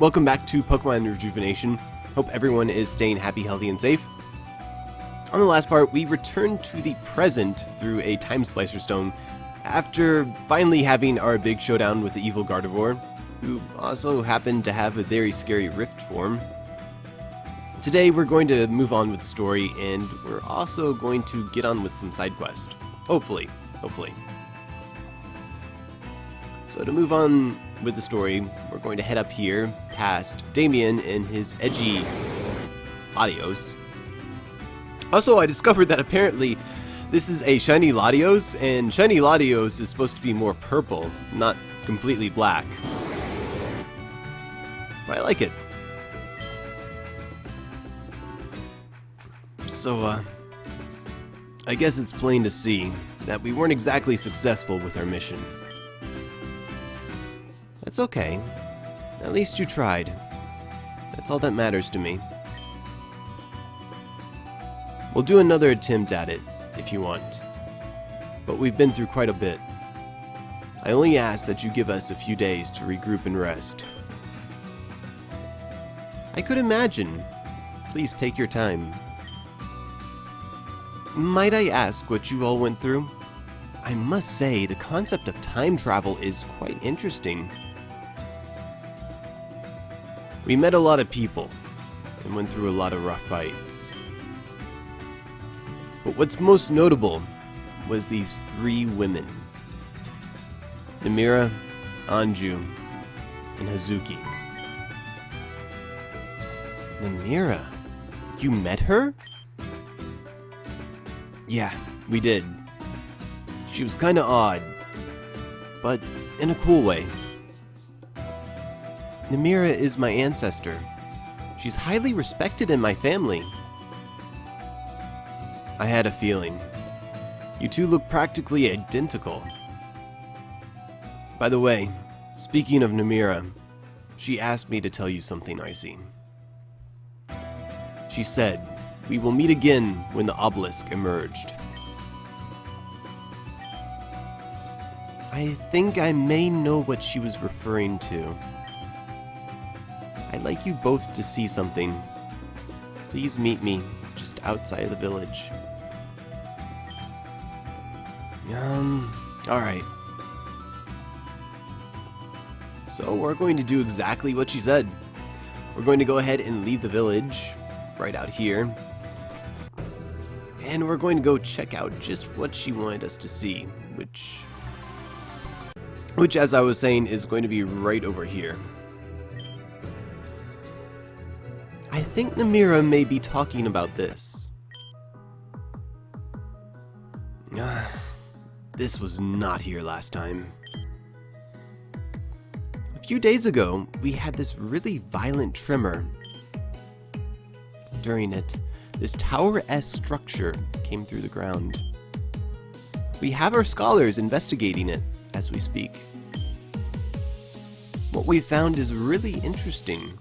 Welcome back to Pokemon Rejuvenation. Hope everyone is staying happy, healthy, and safe. On the last part, we returned to the present through a Time Splicer Stone after finally having our big showdown with the evil Gardevoir, who also happened to have a very scary Rift form. Today we're going to move on with the story, and we're also going to get on with some side quest. Hopefully. So to move on with the story, we're going to head up here past Damien and his edgy Latios. Also, I discovered that apparently this is a shiny Latios, and shiny Latios is supposed to be more purple, not completely black. But I like it. So, I guess it's plain to see that we weren't exactly successful with our mission. That's okay. At least you tried. That's all that matters to me. We'll do another attempt at it, if you want. But we've been through quite a bit. I only ask that you give us a few days to regroup and rest. I could imagine. Please take your time. Might I ask what you all went through? I must say, the concept of time travel is quite interesting. We met a lot of people, and went through a lot of rough fights. But what's most notable was these three women. Namira, Anju, and Hazuki. Namira? You met her? Yeah, we did. She was kinda odd, but in a cool way. Namira is my ancestor. She's highly respected in my family. I had a feeling. You two look practically identical. By the way, speaking of Namira, she asked me to tell you something, Icy. She said, we will meet again when the obelisk emerged. I think I may know what she was referring to. I'd like you both to see something. Please meet me just outside of the village. Alright. So we're going to do exactly what she said. We're going to go ahead and leave the village right out here. And we're going to go check out just what she wanted us to see, which as I was saying is going to be right over here. I think Namira may be talking about this. This was not here last time. A few days ago, we had this really violent tremor. During it, this tower-esque structure came through the ground. We have our scholars investigating it as we speak. What we found is really interesting.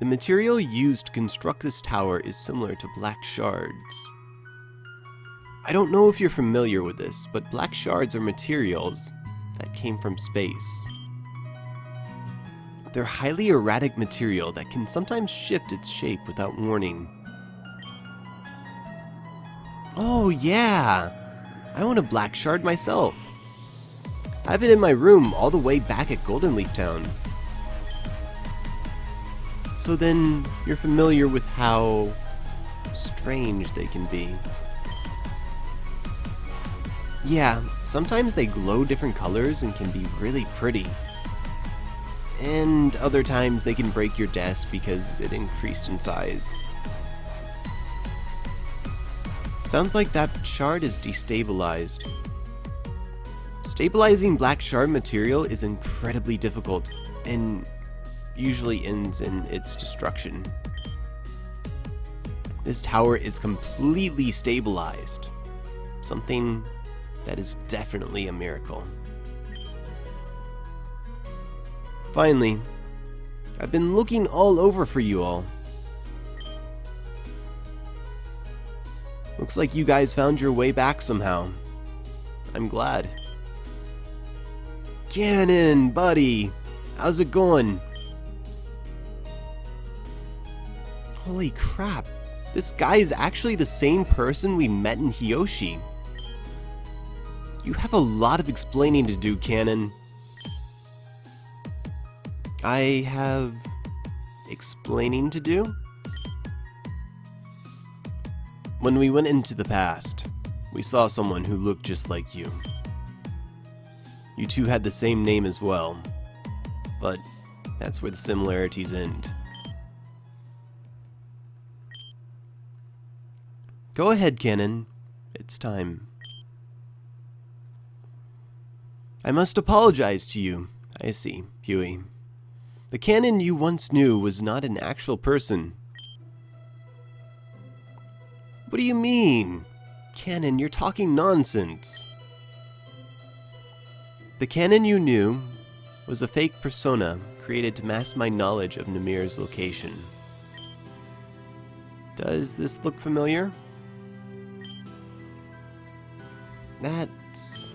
The material used to construct this tower is similar to black shards. I don't know if you're familiar with this, but black shards are materials that came from space. They're highly erratic material that can sometimes shift its shape without warning. Oh yeah! I own a black shard myself. I have it in my room all the way back at Golden Leaf Town. So then, you're familiar with how strange they can be. Yeah, sometimes they glow different colors and can be really pretty. And other times they can break your desk because it increased in size. Sounds like that shard is destabilized. Stabilizing black shard material is incredibly difficult, and usually ends in its destruction. This tower is completely stabilized. Something that is definitely a miracle. Finally, I've been looking all over for you all. Looks like you guys found your way back somehow. I'm glad. Ganon, buddy, how's it going? Holy crap. This guy is actually the same person we met in Hiyoshi. You have a lot of explaining to do, Canon. I have explaining to do? When we went into the past, we saw someone who looked just like you. You two had the same name as well, but that's where the similarities end. Go ahead, Canon. It's time. I must apologize to you. I see, Huey. The Canon you once knew was not an actual person. What do you mean? Canon, you're talking nonsense. The Canon you knew was a fake persona created to mask my knowledge of Namir's location. Does this look familiar? That's...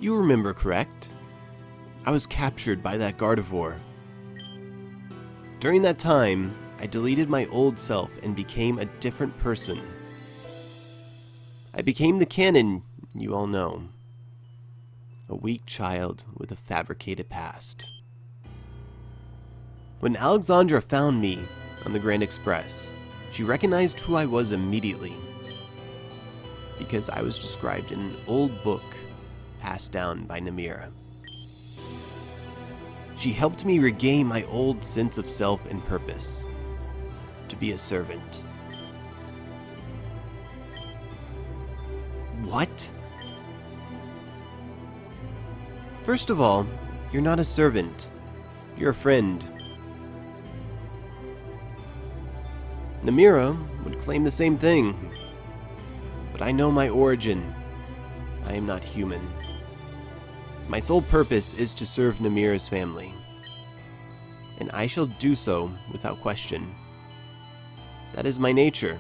You remember, correct? I was captured by that Gardevoir. During that time, I deleted my old self and became a different person. I became the Canon you all know. A weak child with a fabricated past. When Alexandra found me on the Grand Express, she recognized who I was immediately. Because I was described in an old book passed down by Namira. She helped me regain my old sense of self and purpose. To be a servant. What? First of all, you're not a servant. You're a friend. Namira would claim the same thing. But I know my origin. I am not human. My sole purpose is to serve Namira's family. And I shall do so without question. That is my nature.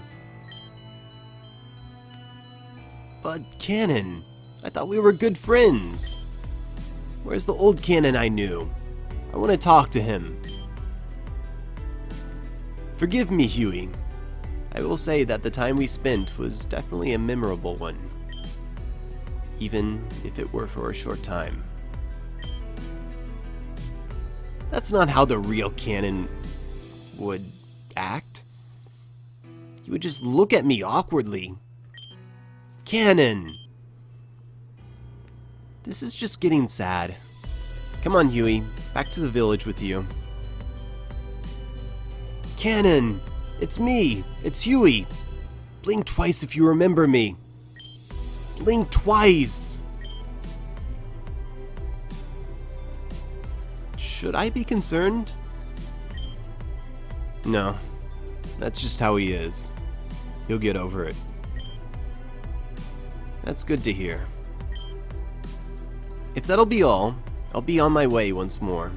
But Canon, I thought we were good friends. Where's the old Canon I knew? I want to talk to him. Forgive me, Huey. I will say that the time we spent was definitely a memorable one. Even if it were for a short time. That's not how the real Canon would act. He would just look at me awkwardly. Canon! This is just getting sad. Come on, Huey. Back to the village with you. Canon! It's me! It's Huey! Blink twice if you remember me. Blink twice! Should I be concerned? No. That's just how he is. He'll get over it. That's good to hear. If that'll be all, I'll be on my way once more.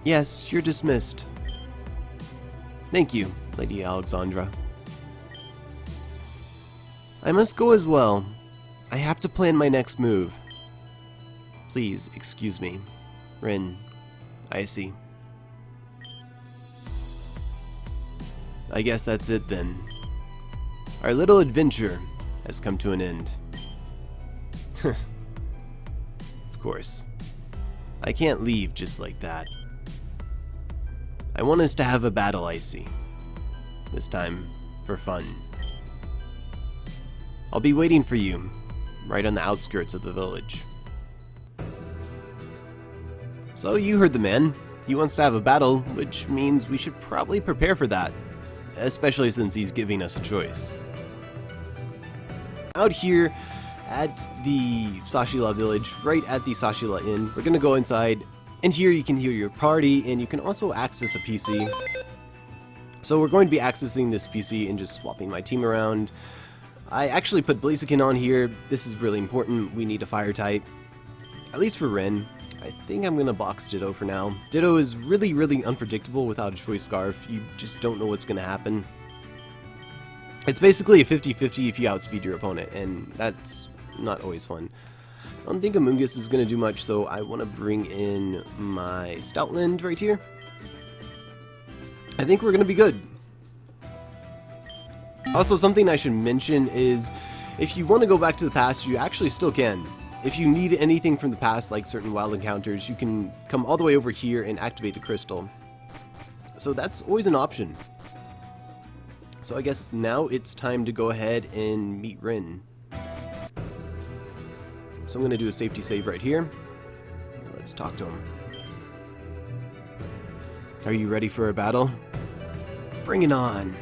Yes, you're dismissed. Thank you, Lady Alexandra. I must go as well. I have to plan my next move. Please, excuse me. Ren, I see. I guess that's it then. Our little adventure has come to an end. Of course. I can't leave just like that. I want us to have a battle, I see. This time, for fun. I'll be waiting for you, right on the outskirts of the village. So you heard the man. He wants to have a battle, which means we should probably prepare for that. Especially since he's giving us a choice. Out here at the Sashila village, right at the Sashila Inn, we're gonna go inside, and here you can heal your party, and you can also access a PC. So we're going to be accessing this PC and just swapping my team around. I actually put Blaziken on here. This is really important. We need a fire type, at least for Ren. I think I'm gonna box Ditto for now. Ditto is really unpredictable without a Choice Scarf. You just don't know what's gonna happen. It's basically a 50-50 if you outspeed your opponent, and that's not always fun. I don't think Amoonguss is gonna do much, so I want to bring in my Stoutland right here. I think we're going to be good. Also, something I should mention is if you want to go back to the past, you actually still can. If you need anything from the past, like certain wild encounters, you can come all the way over here and activate the crystal. So that's always an option. So I guess now it's time to go ahead and meet Ren. So I'm going to do a safety save right here. Let's talk to him. Are you ready for a battle? Bring it on!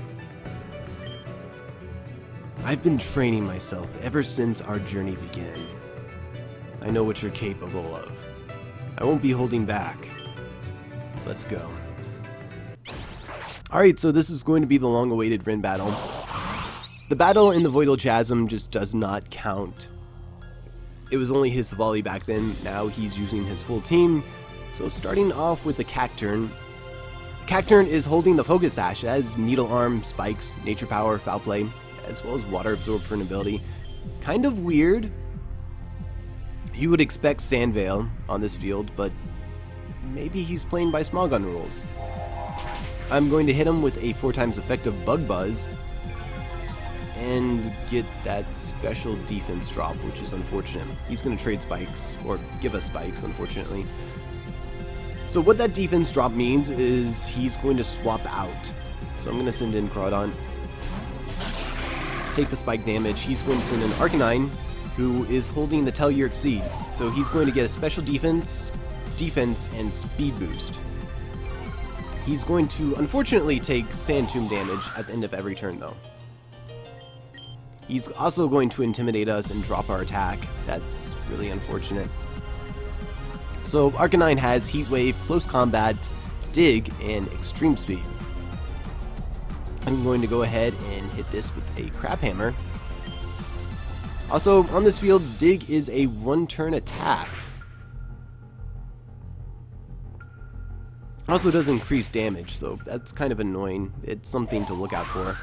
I've been training myself ever since our journey began. I know what you're capable of. I won't be holding back. Let's go. Alright, so this is going to be the long-awaited Ren Battle. The battle in the Voidal Chasm just does not count. It was only his Silvally back then, now he's using his full team. So starting off with the Cacturne. Cacturne is holding the Focus Sash as Needle Arm, Spikes, Nature Power, Foul Play, as well as Water Absorb for an ability. Kind of weird. You would expect Sand Veil on this field, but maybe he's playing by Small Gun rules. I'm going to hit him with a 4x effective Bug Buzz and get that special defense drop, which is unfortunate. He's going to trade Spikes, or give us Spikes, unfortunately. So what that defense drop means is he's going to swap out. So I'm going to send in Groudon. Take the spike damage. He's going to send in Arcanine, who is holding the Telluric Seed. So he's going to get a special defense, and speed boost. He's going to unfortunately take Sand Tomb damage at the end of every turn though. He's also going to intimidate us and drop our attack. That's really unfortunate. So Arcanine has Heat Wave, Close Combat, Dig, and Extreme Speed. I'm going to go ahead and hit this with a Crab Hammer. Also, on this field, Dig is a one-turn attack. Also does increase damage, so that's kind of annoying. It's something to look out for.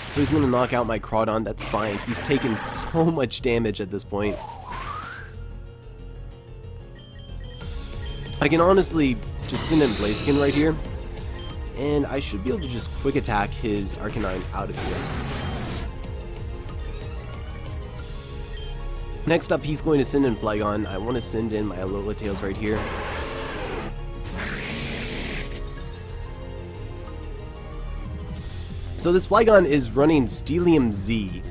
So he's going to knock out my Groudon, that's fine. He's taken so much damage at this point. I can honestly just send in Blaziken right here, and I should be able to just quick attack his Arcanine out of here. Next up, he's going to send in Flygon. I want to send in my Alola Tails right here. So this Flygon is running Steelium-Z.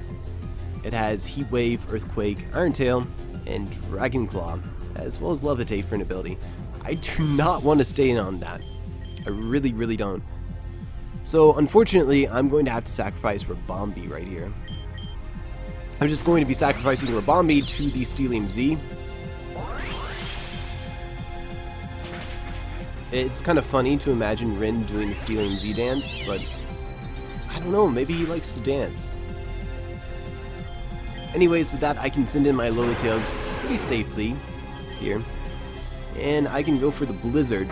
It has Heat Wave, Earthquake, Iron Tail, and Dragon Claw, as well as Levitate for an ability. I do not want to stay in on that. I really, really don't. So unfortunately, I'm going to have to sacrifice Rabombi right here. I'm just going to be sacrificing Rabombi to the Steelium-Z. It's kind of funny to imagine Ren doing the Steelium-Z dance, but I don't know, maybe he likes to dance. Anyways, with that, I can send in my Alola Tails pretty safely here. And I can go for the Blizzard.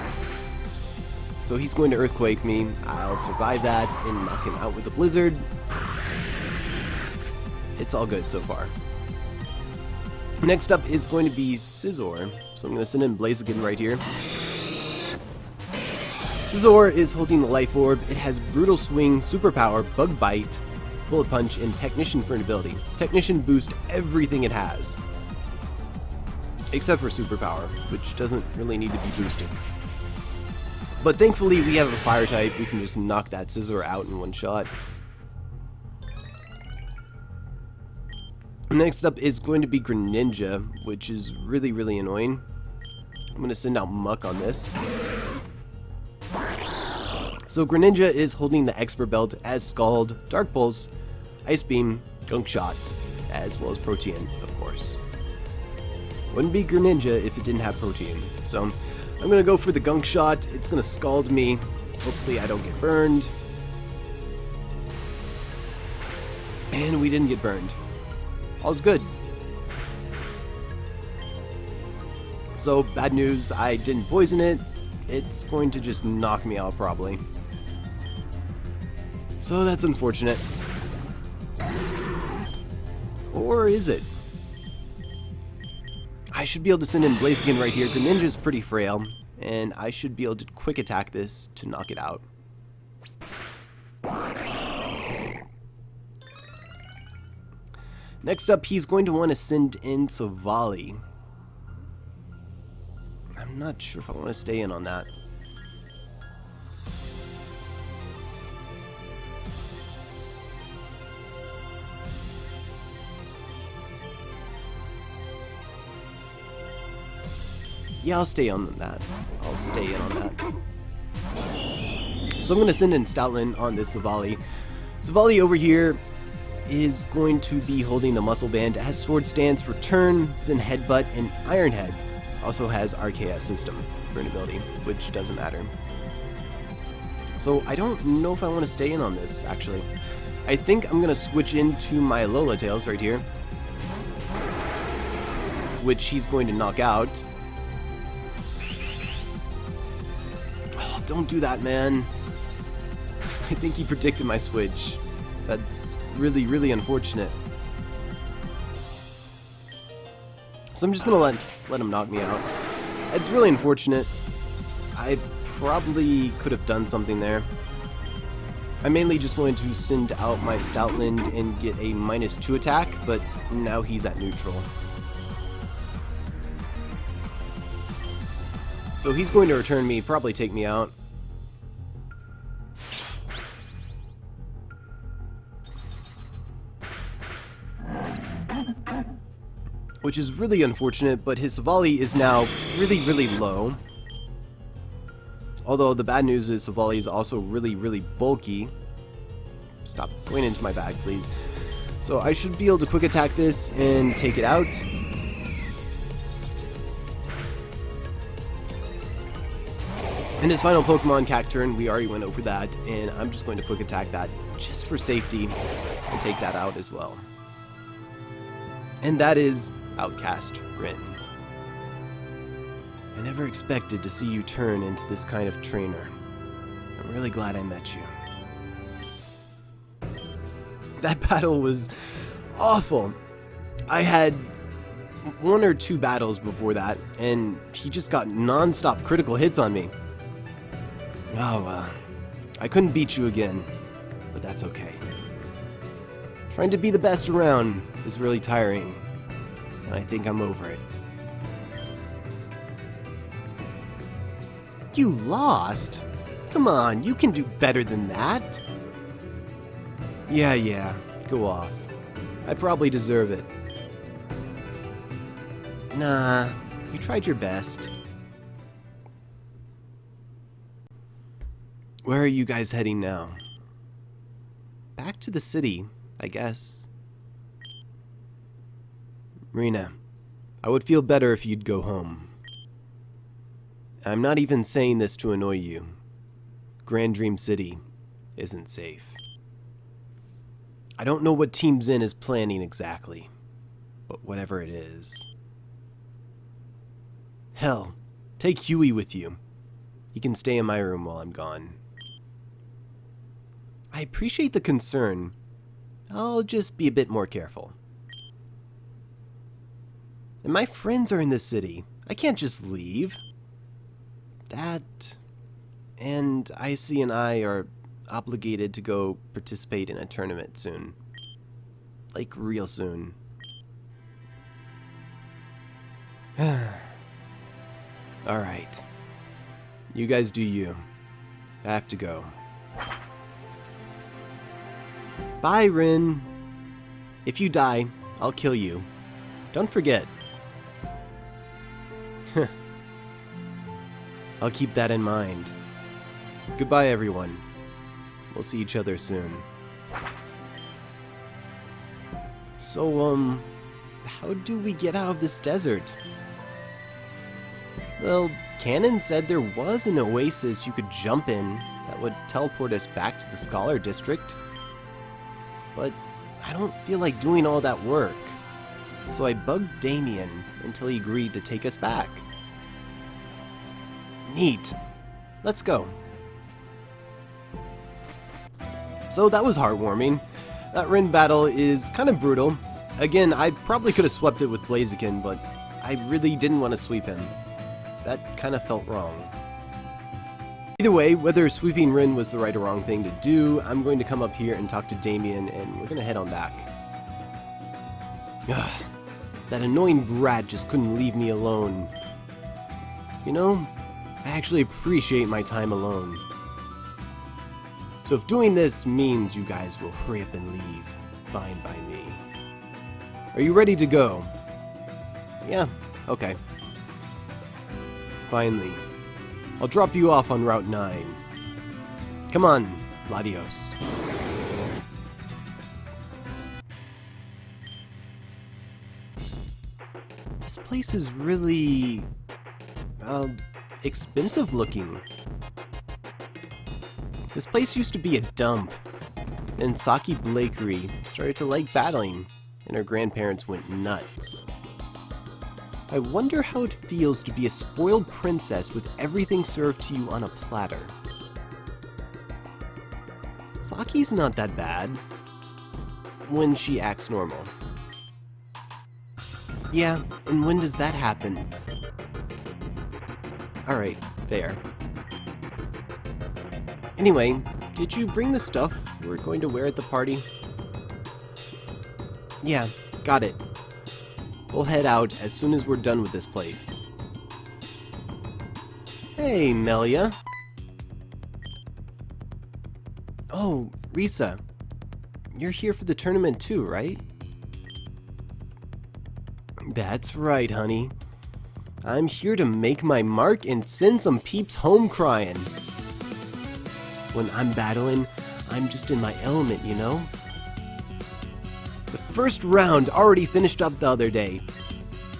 So he's going to Earthquake me. I'll survive that and knock him out with the Blizzard. It's all good so far. Next up is going to be Scizor. So I'm going to send in Blaziken right here. Scizor is holding the Life Orb. It has Brutal Swing, Superpower, Bug Bite, Bullet Punch, and Technician for an ability. Technician boosts everything it has, except for Superpower, which doesn't really need to be boosted. But thankfully we have a Fire type. We can just knock that Scizor out in one shot. Next up is going to be Greninja, which is really, really annoying. I'm going to send out Muck on this. So Greninja is holding the Expert Belt as Scald, Dark Pulse, Ice Beam, Gunk Shot, as well as Protean, of course. Wouldn't be Greninja if it didn't have Protean. So I'm going to go for the Gunk Shot. It's going to Scald me. Hopefully I don't get burned. And we didn't get burned. All's good. So bad news, I didn't poison it. It's going to just knock me out probably. So that's unfortunate. Or is it? I should be able to send in Blaziken right here. Greninja's pretty frail. and I should be able to quick attack this to knock it out. Next up, he's going to want to send in Silvally. I'm not sure if I want to stay in on that. Yeah, I'll stay on that. I'll stay in on that. So I'm going to send in Stoutland on this Silvally. Silvally over here is going to be holding the Muscle Band. It has Sword Stance, Return, Zen Headbutt, and Iron Head. Also has RKS System for an ability, which doesn't matter. So I don't know if I want to stay in on this, actually. I think I'm going to switch into my Alola Tails right here, which he's going to knock out. Oh, don't do that, man. I think he predicted my switch. That's really, really unfortunate. So I'm just gonna let him knock me out. It's really unfortunate. I probably could have done something there. I mainly just wanted to send out my Stoutland and get a -2 attack, but now he's at neutral. So he's going to return me, probably take me out. Which is really unfortunate, but his Silvally is now really, really low. Although the bad news is Silvally is also really, really bulky. Stop going into my bag, please. So I should be able to quick attack this and take it out. And his final Pokemon, Cacturne, we already went over that, and I'm just going to quick attack that just for safety and take that out as well. And that is Outcast Ren. I never expected to see you turn into this kind of trainer. I'm really glad I met you. That battle was awful. I had 1 or 2 battles before that, and he just got non-stop critical hits on me. Oh well, I couldn't beat you again, but that's okay. Trying to be the best around is really tiring, and I think I'm over it. You lost? Come on, you can do better than that. Yeah, go off. I probably deserve it. Nah, you tried your best. Where are you guys heading now? Back to the city, I guess. Rena, I would feel better if you'd go home. I'm not even saying this to annoy you. Grand Dream City isn't safe. I don't know what Team Zen is planning exactly, but whatever it is. Hell, take Huey with you. He can stay in my room while I'm gone. I appreciate the concern. I'll just be a bit more careful. And my friends are in this city. I can't just leave. That and Icy and I are obligated to go participate in a tournament soon. Like, real soon. Alright. You guys do you. I have to go. Bye, Ren. If you die, I'll kill you. Don't forget. I'll keep that in mind. Goodbye, everyone. We'll see each other soon. So, how do we get out of this desert? Well, Cannon said there was an oasis you could jump in that would teleport us back to the Scholar District. But I don't feel like doing all that work. So I bugged Damien until he agreed to take us back. Neat. Let's go. So that was heartwarming. That Ren battle is kind of brutal. Again, I probably could have swept it with Blaziken, but I really didn't want to sweep him. That kind of felt wrong. Either way, whether sweeping Ren was the right or wrong thing to do, I'm going to come up here and talk to Damien, and we're going to head on back. Ugh, that annoying brat just couldn't leave me alone. You know, I actually appreciate my time alone. So if doing this means you guys will hurry up and leave, fine by me. Are you ready to go? Yeah, okay. Finally. I'll drop you off on Route 9. Come on, Latios. This place is really... expensive looking. This place used to be a dump, and Saki Blakery started to like battling, and her grandparents went nuts. I wonder how it feels to be a spoiled princess with everything served to you on a platter. Saki's not that bad when she acts normal. Yeah, and when does that happen? Alright, fair. Anyway, did you bring the stuff we're going to wear at the party? Yeah, got it. We'll head out as soon as we're done with this place. Hey, Melia. Oh, Risa. You're here for the tournament too, right? That's right, honey. I'm here to make my mark and send some peeps home crying. When I'm battling, I'm just in my element, you know? The first round already finished up the other day,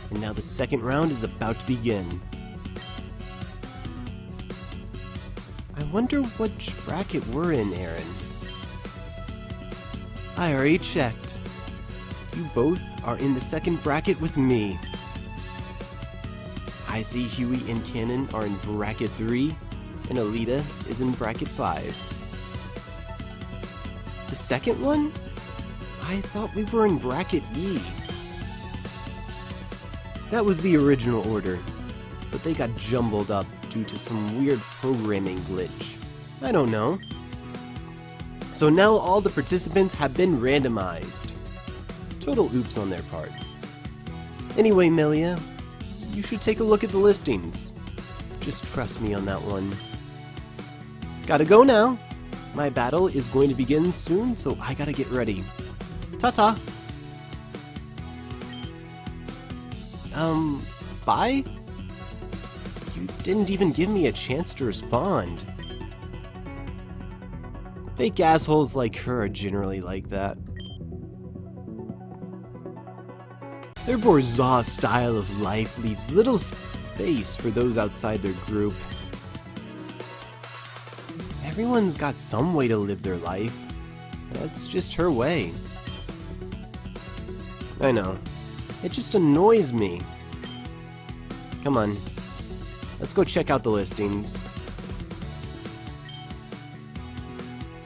and now the second round is about to begin. I wonder which bracket we're in, Aaron. I already checked. You both are in the second bracket with me. I see Huey and Cannon are in bracket 3, and Alita is in bracket 5. The second one? I thought we were in bracket E. That was the original order, but they got jumbled up due to some weird programming glitch. I don't know. So now all the participants have been randomized. Total oops on their part. Anyway, Melia, you should take a look at the listings. Just trust me on that one. Gotta go now. My battle is going to begin soon, so I gotta get ready. Ta-ta! Bye? You didn't even give me a chance to respond. Fake assholes like her are generally like that. Their bourgeois style of life leaves little space for those outside their group. Everyone's got some way to live their life. That's just her way. I know. It just annoys me. Come on. Let's go check out the listings.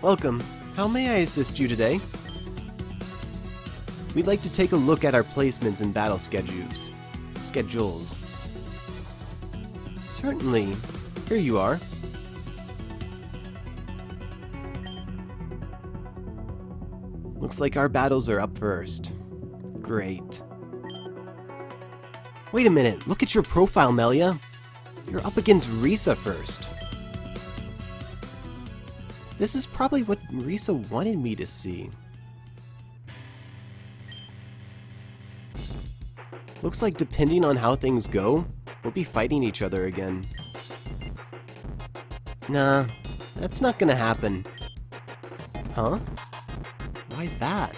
Welcome. How may I assist you today? We'd like to take a look at our placements and battle schedules. Certainly. Here you are. Looks like our battles are up first. Great. Wait a minute, look at your profile, Melia. You're up against Risa first. This is probably what Risa wanted me to see. Looks like depending on how things go, we'll be fighting each other again. Nah, that's not gonna happen. Huh? Why's that?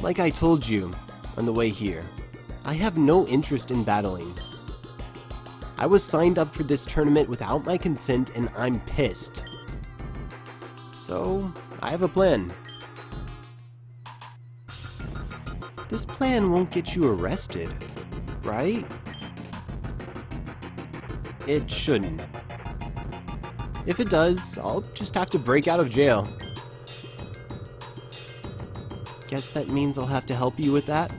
Like I told you on the way here, I have no interest in battling. I was signed up for this tournament without my consent and I'm pissed. So, I have a plan. This plan won't get you arrested, right? It shouldn't. If it does, I'll just have to break out of jail. Guess that means I'll have to help you with that?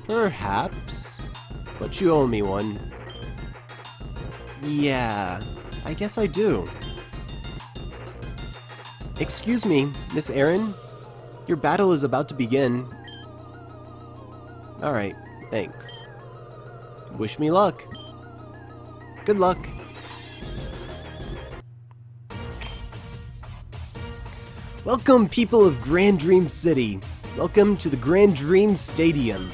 Perhaps. But you owe me one. Yeah, I guess I do. Excuse me, Miss Erin? Your battle is about to begin. Alright, thanks. Wish me luck. Good luck. Welcome, people of Grand Dream City. Welcome to the Grand Dream Stadium.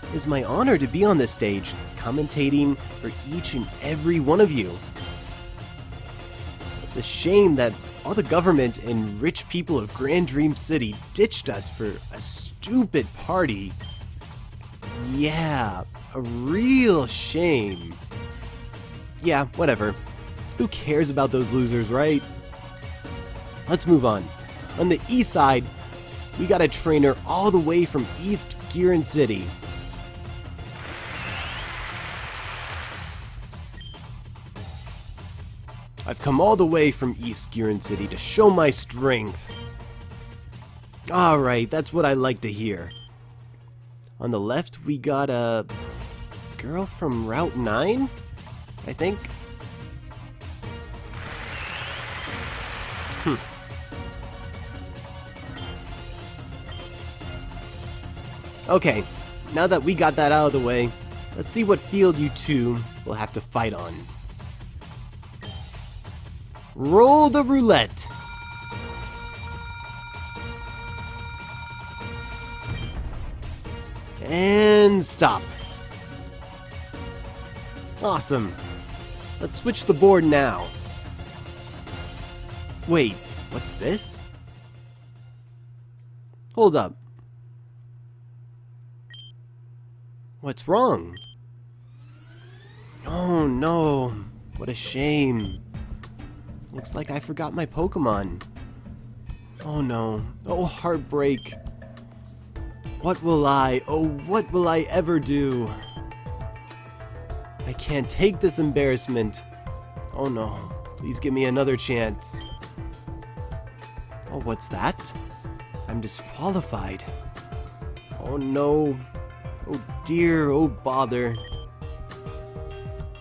It is my honor to be on this stage, commentating for each and every one of you. It's a shame that all the government and rich people of Grand Dream City ditched us for a stupid party. Yeah, a real shame. Yeah, whatever. Who cares about those losers, right? Let's move on. On the east side, we got a trainer all the way from East Giron City. I've come all the way from East Giron City to show my strength. Alright, that's what I like to hear. On the left, we got a girl from Route 9, I think. Okay, now that we got that out of the way, let's see what field you two will have to fight on. Roll the roulette! And stop. Awesome. Let's switch the board now. Wait, what's this? Hold up. What's wrong? Oh no, what a shame. Looks like I forgot my Pokémon. Oh no, oh heartbreak. What will I ever do? I can't take this embarrassment. Oh no, please give me another chance. Oh, what's that? I'm disqualified. Oh no. Oh dear, oh bother.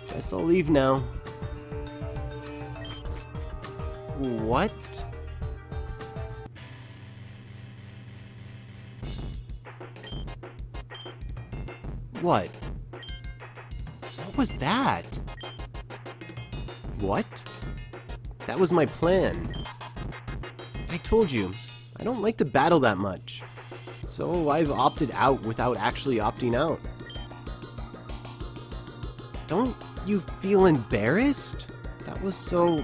Guess I'll leave now. What? What? What was that? What? That was my plan. I told you, I don't like to battle that much. So I've opted out without actually opting out. Don't you feel embarrassed? That was so...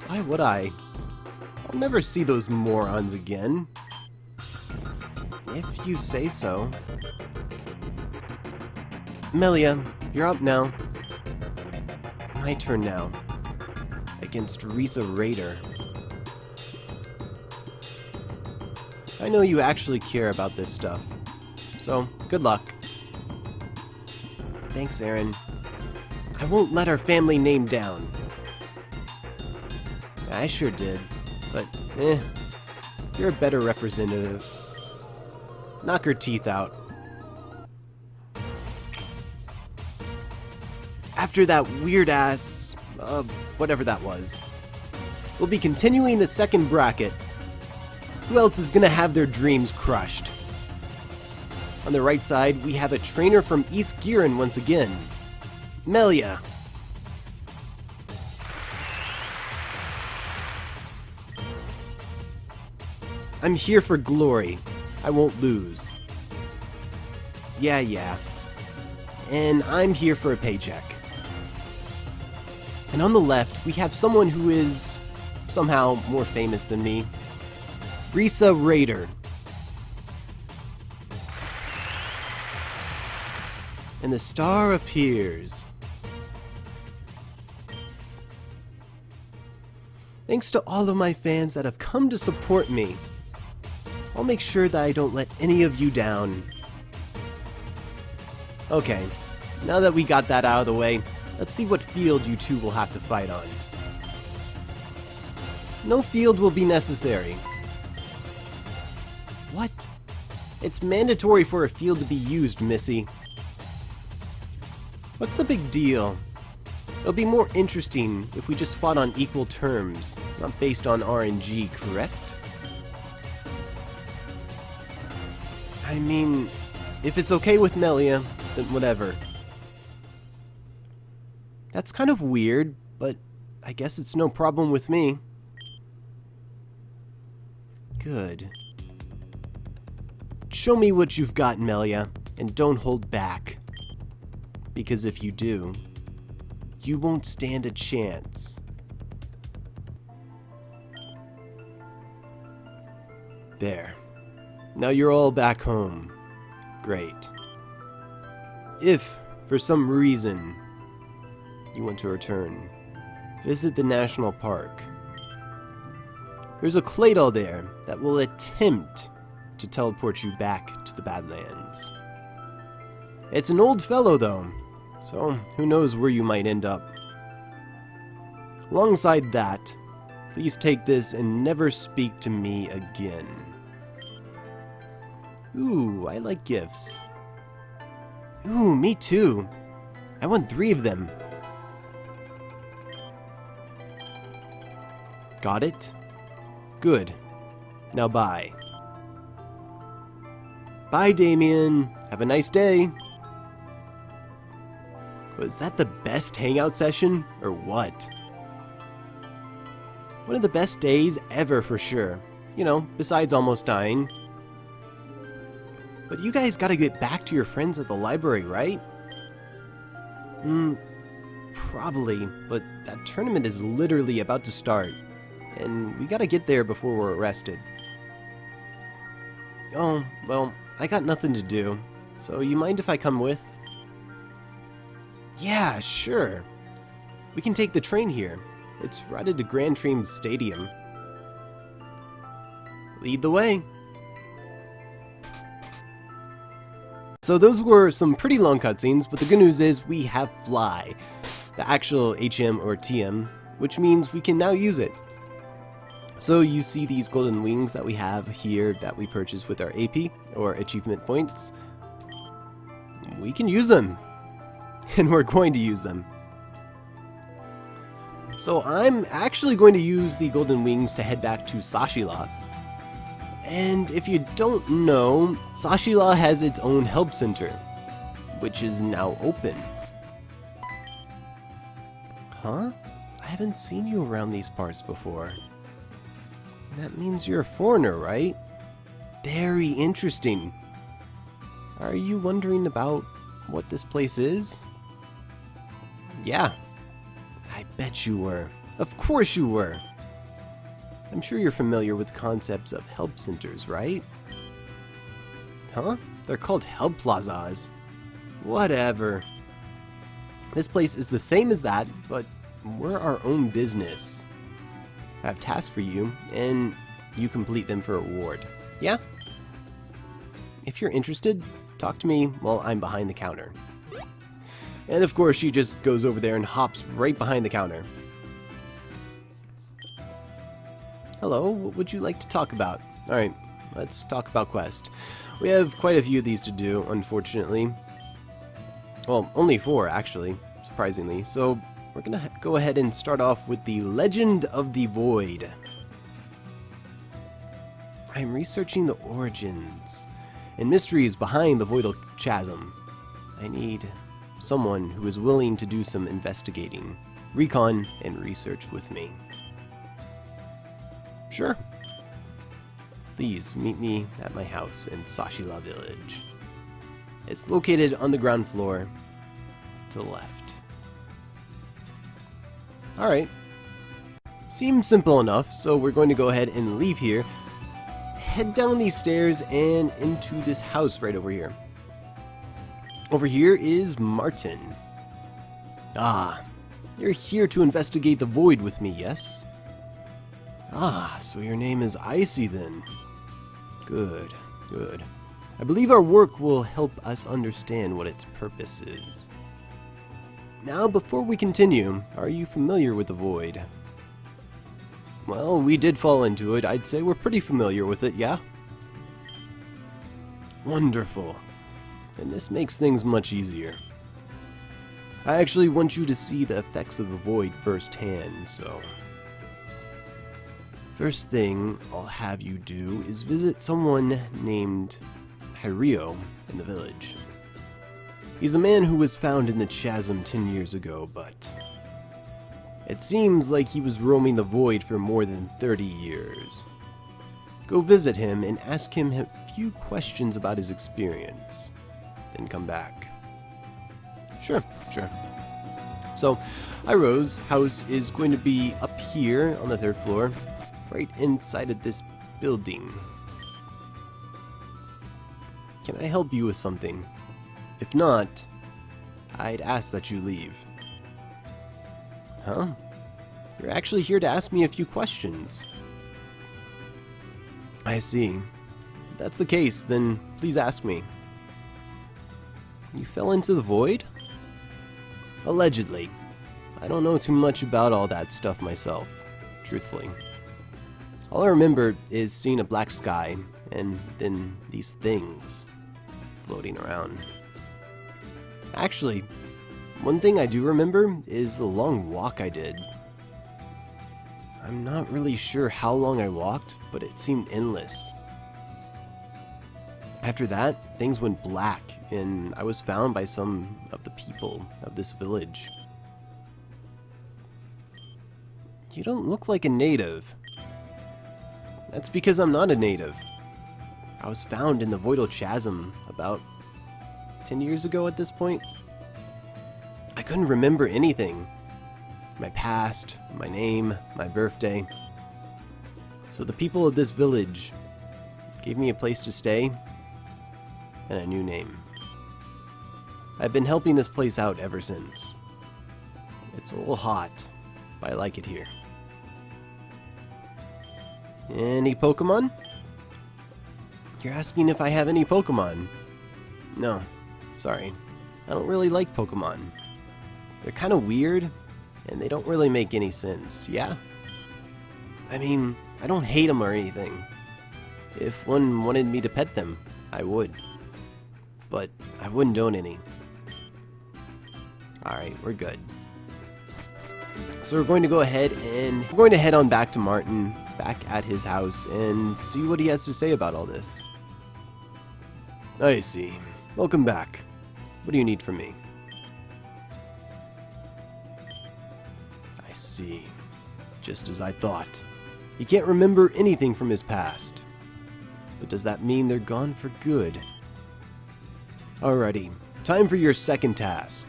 Why would I? I'll never see those morons again. If you say so. Melia, you're up now. My turn now. Against Risa Raider. I know you actually care about this stuff. So, good luck. Thanks, Erin. I won't let our family name down. I sure did, but you're a better representative. Knock her teeth out. After that weird-ass, whatever that was, we'll be continuing the second bracket. Who else is gonna have their dreams crushed? On the right side, we have a trainer from East Giron once again, Melia. I'm here for glory. I won't lose. Yeah. And I'm here for a paycheck. And on the left, we have someone who is somehow more famous than me. Risa Raider. And the star appears. Thanks to all of my fans that have come to support me. I'll make sure that I don't let any of you down. Okay, now that we got that out of the way, let's see what field you two will have to fight on. No field will be necessary. What? It's mandatory for a field to be used, Missy. What's the big deal? It'll be more interesting if we just fought on equal terms, not based on RNG, correct? I mean, if it's okay with Melia, then whatever. That's kind of weird, but I guess it's no problem with me. Good. Show me what you've got, Melia, and don't hold back. Because if you do, you won't stand a chance. There. Now you're all back home. Great. If, for some reason, you want to return, visit the national park. There's a Claydol there that will attempt to teleport you back to the Badlands. It's an old fellow though, so who knows where you might end up. Alongside that, please take this and never speak to me again. Ooh, I like gifts. Ooh, me too. I want 3 of them. Got it? Good. Now bye. Bye, Damien. Have a nice day. Was that the best hangout session, or what? One of the best days ever for sure. You know, besides almost dying. But you guys gotta get back to your friends at the library, right? Probably, but that tournament is literally about to start. And we gotta get there before we're arrested. Oh, well, I got nothing to do. So you mind if I come with? Yeah, sure. We can take the train here. It's routed to Grand Dream Stadium. Lead the way. So those were some pretty long cutscenes, but the good news is we have Fly, the actual HM or TM, which means we can now use it. So you see these golden wings that we have here that we purchase with our AP, or achievement points. We can use them. And we're going to use them. So I'm actually going to use the golden wings to head back to Sashila. And if you don't know, Sashila has its own help center, which is now open. Huh? I haven't seen you around these parts before. That means you're a foreigner, right? Very interesting. Are you wondering about what this place is? Yeah. I bet you were. Of course you were. I'm sure you're familiar with concepts of help centers, right? Huh? They're called help plazas. Whatever. This place is the same as that, but we're our own business. I have tasks for you, and you complete them for a reward. Yeah? If you're interested, talk to me while I'm behind the counter. And of course, she just goes over there and hops right behind the counter. Hello, what would you like to talk about? Alright, let's talk about quest. We have quite a few of these to do, unfortunately. Well, only 4, actually, surprisingly. So, we're gonna go ahead and start off with the Legend of the Void. I'm researching the origins and mysteries behind the Voidal Chasm. I need someone who is willing to do some investigating, recon, and research with me. Sure. Please meet me at my house in Sashila Village. It's located on the ground floor to the left. Alright. Seems simple enough, so we're going to go ahead and leave here. Head down these stairs and into this house right over here. Over here is Martin. Ah, you're here to investigate the void with me, yes? Ah, so your name is Icy then. Good, good. I believe our work will help us understand what its purpose is. Now, before we continue, are you familiar with the void? Well, we did fall into it. I'd say we're pretty familiar with it, yeah? Wonderful. And this makes things much easier. I actually want you to see the effects of the void firsthand, so... First thing I'll have you do is visit someone named Hyrio in the village. He's a man who was found in the chasm 10 years ago, but... it seems like he was roaming the void for more than 30 years. Go visit him and ask him a few questions about his experience. Then come back. Sure. So, Hyrio's house is going to be up here on the 3rd floor, right inside of this building. Can I help you with something? If not, I'd ask that you leave. Huh? You're actually here to ask me a few questions. I see. If that's the case, then please ask me. You fell into the void? Allegedly. I don't know too much about all that stuff myself, truthfully. All I remember is seeing a black sky, and then these things floating around. Actually, one thing I do remember is the long walk I did. I'm not really sure how long I walked, but it seemed endless. After that, things went black, and I was found by some of the people of this village. You don't look like a native. That's because I'm not a native. I was found in the Voidal Chasm about 10 years ago at this point. I couldn't remember anything. My past, my name, my birthday. So the people of this village gave me a place to stay and a new name. I've been helping this place out ever since. It's a little hot, but I like it here. Any Pokemon? You're asking if I have any Pokemon? No, sorry. I don't really like Pokemon. They're kind of weird, and they don't really make any sense, yeah? I mean, I don't hate them or anything. If one wanted me to pet them, I would. But I wouldn't own any. Alright, we're good. So we're going to go ahead and we're going to head on back to Martin, back at his house, and see what he has to say about all this. I see. Welcome back. What do you need from me? I see. Just as I thought. He can't remember anything from his past. But does that mean they're gone for good? Alrighty, time for your second task.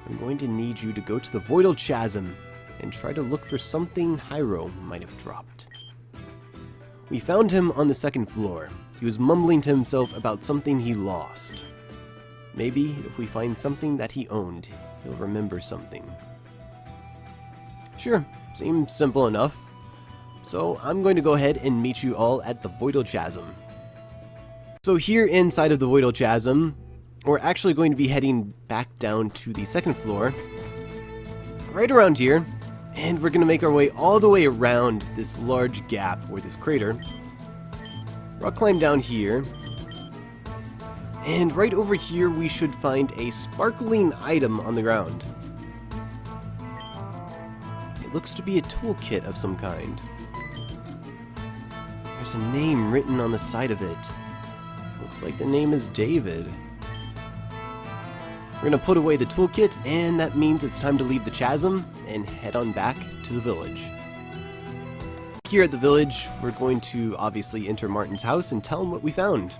I'm going to need you to go to the Voidal Chasm and try to look for something Hyrio might have dropped. We found him on the 2nd floor. He was mumbling to himself about something he lost. Maybe if we find something that he owned, he'll remember something. Sure, seems simple enough. So I'm going to go ahead and meet you all at the Voidal Chasm. So here inside of the Voidal Chasm, we're actually going to be heading back down to the 2nd floor, right around here, and we're going to make our way all the way around this large gap, or this crater. Rock climb down here, and right over here we should find a sparkling item on the ground. It looks to be a toolkit of some kind. There's a name written on the side of it. Looks like the name is David. We're going to put away the toolkit, and that means it's time to leave the chasm and head on back to the village. Here at the village, we're going to obviously enter Martin's house and tell him what we found.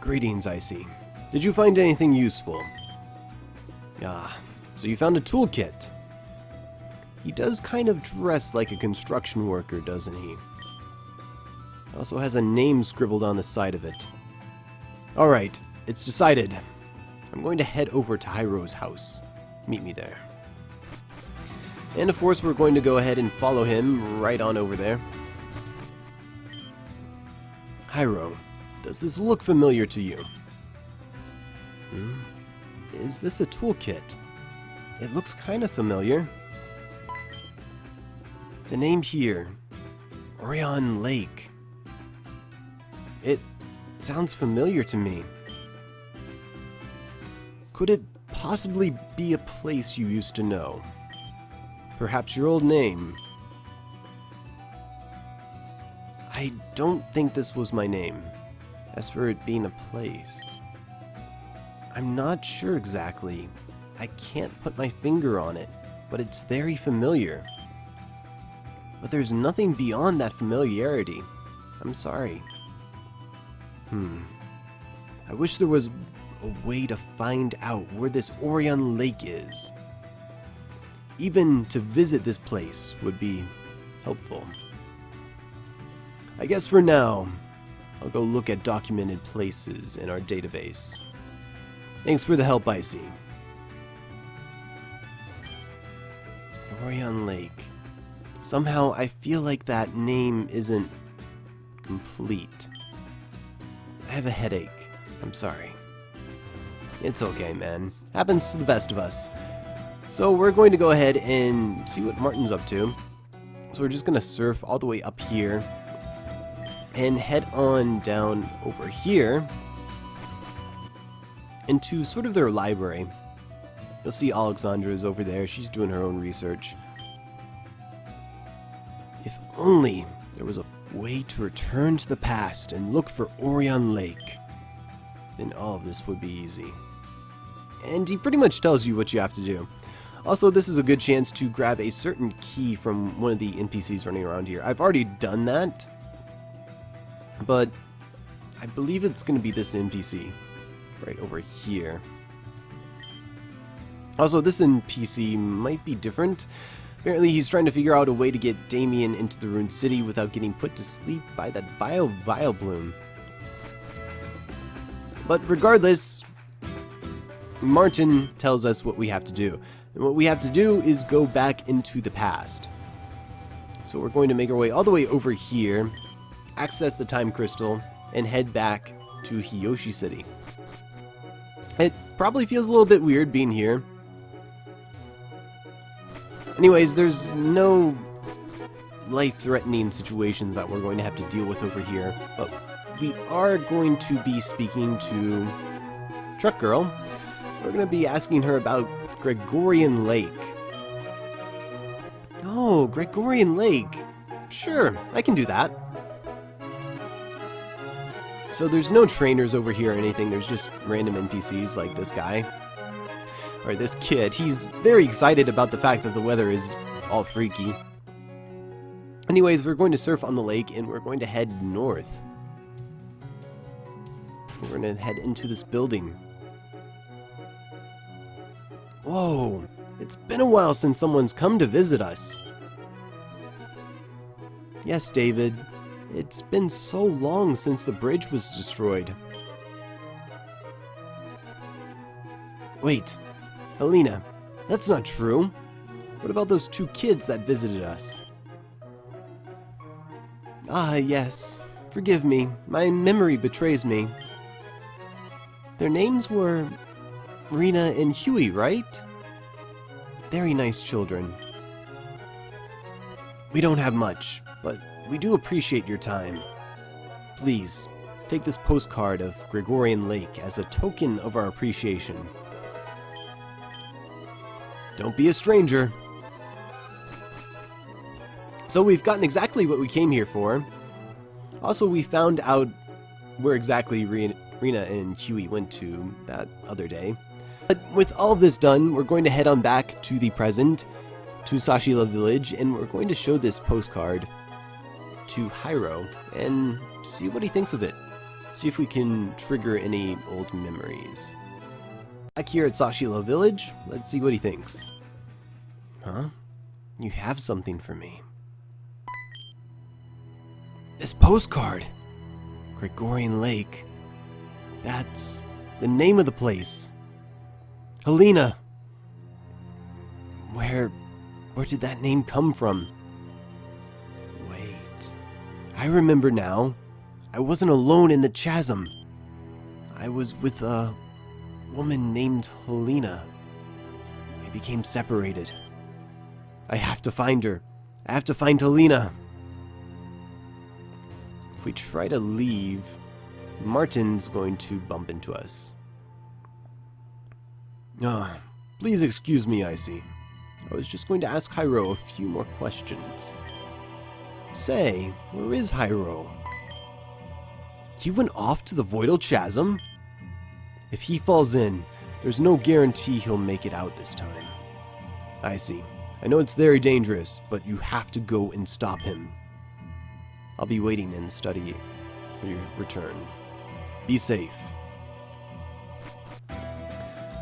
Greetings, I see. Did you find anything useful? Ah, so you found a toolkit. He does kind of dress like a construction worker, doesn't he? Also has a name scribbled on the side of it. Alright, it's decided. I'm going to head over to Hyrio's house. Meet me there. And of course we're going to go ahead and follow him right on over there. Hyrio, does this look familiar to you? Is this a toolkit? It looks kind of familiar. The name here, Orion Lake. It sounds familiar to me. Could it possibly be a place you used to know? Perhaps your old name? I don't think this was my name. As for it being a place, I'm not sure exactly. I can't put my finger on it, but it's very familiar. But there's nothing beyond that familiarity. I'm sorry. I wish there was a way to find out where this Orion Lake is. Even to visit this place would be helpful. I guess for now, I'll go look at documented places in our database. Thanks for the help, Icy. Orion Lake. Somehow I feel like that name isn't complete. I have a headache. I'm sorry. It's okay, man. Happens to the best of us. So we're going to go ahead and see what Martin's up to. So we're just going to surf all the way up here and head on down over here into sort of their library. You'll see Alexandra is over there. She's doing her own research. If only there was a way to return to the past and look for Orion Lake, then all of this would be easy. And he pretty much tells you what you have to do. Also, this is a good chance to grab a certain key from one of the NPCs running around here. I've already done that, but I believe it's going to be this NPC right over here. Also, this NPC might be different. Apparently, he's trying to figure out a way to get Damien into the Ruined City without getting put to sleep by that vile Vileplume. But regardless, Martin tells us what we have to do. And what we have to do is go back into the past. So we're going to make our way all the way over here, access the Time Crystal, and head back to Hiyoshi City. It probably feels a little bit weird being here. Anyways, there's no life-threatening situations that we're going to have to deal with over here, but we are going to be speaking to Truck Girl. We're going to be asking her about Gregorian Lake. Oh, Gregorian Lake. Sure, I can do that. So there's no trainers over here or anything, there's just random NPCs like this guy. Or this kid. He's very excited about the fact that the weather is all freaky. Anyways, we're going to surf on the lake and we're going to head north. We're going to head into this building. Whoa, it's been a while since someone's come to visit us. Yes, David. It's been so long since the bridge was destroyed. Wait, Helena, that's not true. What about those two kids that visited us? Ah, yes. Forgive me. My memory betrays me. Their names were Rena and Huey, right? Very nice children. We don't have much, but we do appreciate your time. Please, take this postcard of Gregorian Lake as a token of our appreciation. Don't be a stranger. So we've gotten exactly what we came here for. Also, we found out where exactly Rena and Huey went to that other day. But with all of this done, we're going to head on back to the present, to Sashila Village, and we're going to show this postcard to Hyro and see what he thinks of it. See if we can trigger any old memories. Back here at Sashila Village, let's see what he thinks. Huh? You have something for me. This postcard! Gregorian Lake. That's the name of the place. Helena! Where did that name come from? Wait. I remember now. I wasn't alone in the chasm. I was with a woman named Helena. We became separated. I have to find her. I have to find Helena. If we try to leave, Martin's going to bump into us. Please excuse me, Icy. I was just going to ask Hyro a few more questions. Say, where is Hyro? He went off to the Voidal Chasm? If he falls in, there's no guarantee he'll make it out this time. Icy, I know it's very dangerous, but you have to go and stop him. I'll be waiting in the study for your return. Be safe.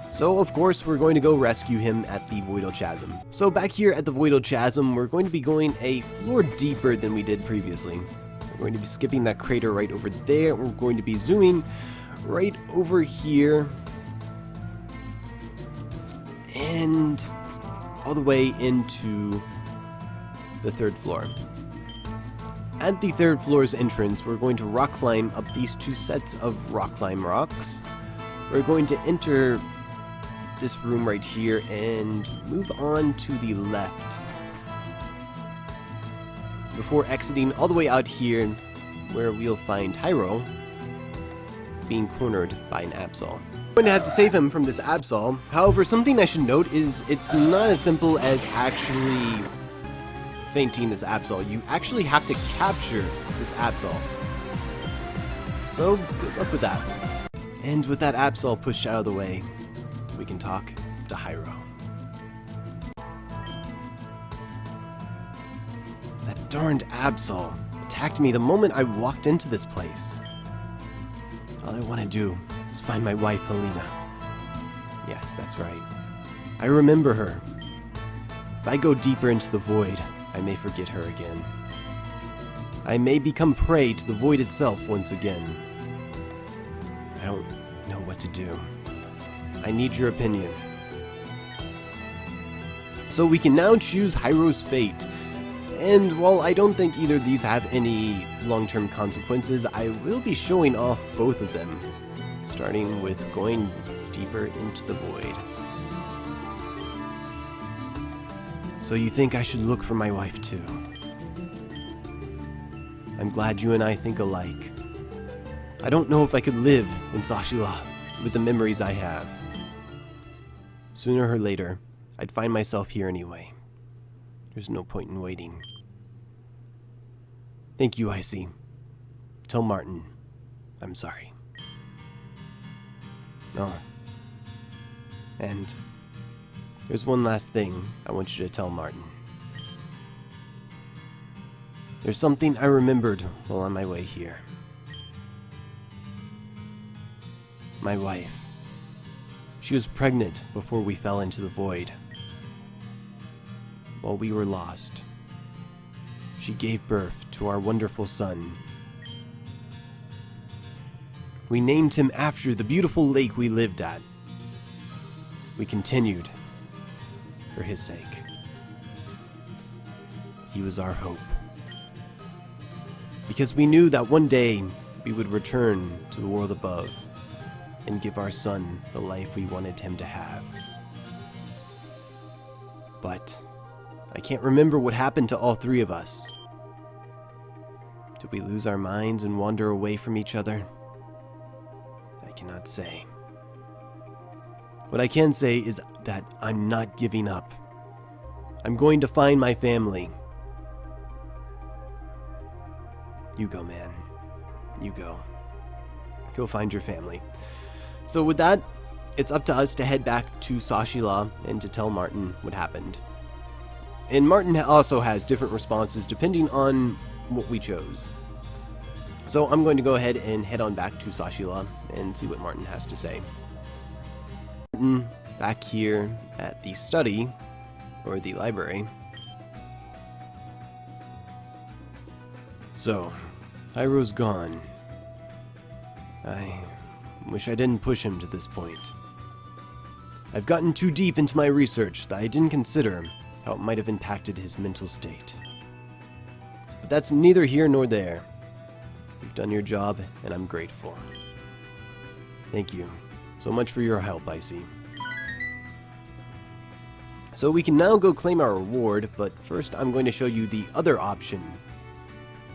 So, of course, we're going to go rescue him at the Voidal Chasm. So, back here at the Voidal Chasm, we're going to be going a floor deeper than we did previously. We're going to be skipping that crater right over there. We're going to be zooming right over here. And all the way into the 3rd floor. At the 3rd floor's entrance, we're going to rock climb up these 2 sets of rock climb rocks. We're going to enter this room right here and move on to the left before exiting all the way out here where we'll find Hyro being cornered by an Absol. I'm going to have to save him from this Absol. However, something I should note is it's not as simple as actually fainting this Absol. You actually have to capture this Absol. So, good luck with that. And with that Absol pushed out of the way, we can talk to Hyro. That darned Absol attacked me the moment I walked into this place. All I want to do is find my wife, Helena. Yes, that's right. I remember her. If I go deeper into the void, I may forget her again. I may become prey to the void itself once again. I don't know what to do. I need your opinion. So we can now choose Hyro's fate. And while I don't think either of these have any long-term consequences, I will be showing off both of them. Starting with going deeper into the void. So you think I should look for my wife too? I'm glad you and I think alike. I don't know if I could live in Sashila with the memories I have. Sooner or later, I'd find myself here anyway. There's no point in waiting. Thank you, Icy. Tell Martin I'm sorry. Oh. And there's one last thing I want you to tell Martin. There's something I remembered while on my way here. My wife. She was pregnant before we fell into the void. While we were lost, she gave birth to our wonderful son. We named him after the beautiful lake we lived at. We continued for his sake. He was our hope. Because we knew that one day we would return to the world above and give our son the life we wanted him to have. But I can't remember what happened to all three of us. Did we lose our minds and wander away from each other? I cannot say. What I can say is that I'm not giving up. I'm going to find my family. You go, man. You go. Go find your family. So with that, it's up to us to head back to Sashila and to tell Martin what happened. And Martin also has different responses depending on what we chose. So I'm going to go ahead and head on back to Sashila and see what Martin has to say. Martin, back here at the study, or the library. So, Hyro's gone. I wish I didn't push him to this point. I've gotten too deep into my research that I didn't consider how it might have impacted his mental state. But that's neither here nor there. You've done your job, and I'm grateful. Thank you so much for your help, Icy. So we can now go claim our reward, but first I'm going to show you the other option.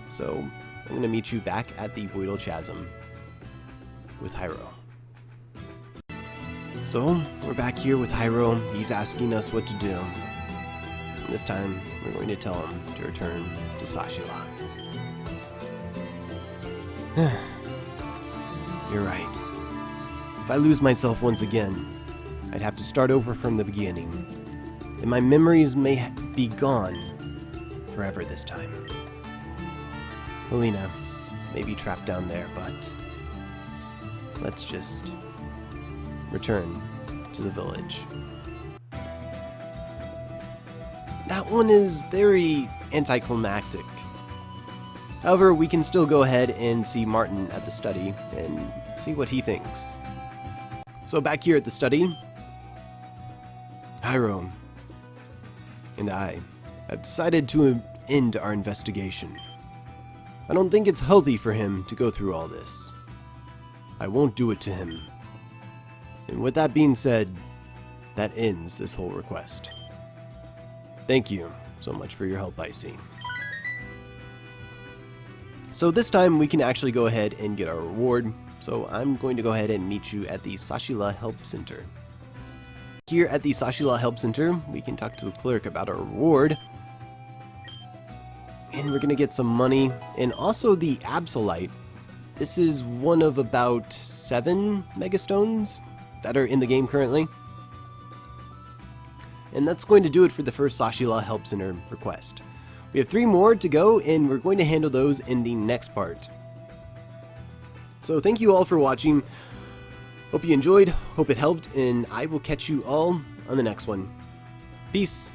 So I'm going to meet you back at the Voidal Chasm. with Hyro. So, we're back here with Hyro. He's asking us what to do. And this time, we're going to tell him to return to Sashila. You're right. If I lose myself once again, I'd have to start over from the beginning. And my memories may be gone forever this time. Helena may be trapped down there, but let's just return to the village. That one is very anticlimactic. However, we can still go ahead and see Martin at the study and see what he thinks. So back here at the study, Hyro and I have decided to end our investigation. I don't think it's healthy for him to go through all this. I won't do it to him. And with that being said, that ends this whole request. Thank you so much for your help, Icy. So this time we can actually go ahead and get our reward. So I'm going to go ahead and meet you at the Sashila Help Center. Here at the Sashila Help Center, we can talk to the clerk about our reward. And we're going to get some money. And also the Absolite. This is one of about 7 Megastones that are in the game currently. And that's going to do it for the first Sashila Help Center request. We have 3 more to go, and we're going to handle those in the next part. So thank you all for watching. Hope you enjoyed, hope it helped, and I will catch you all on the next one. Peace.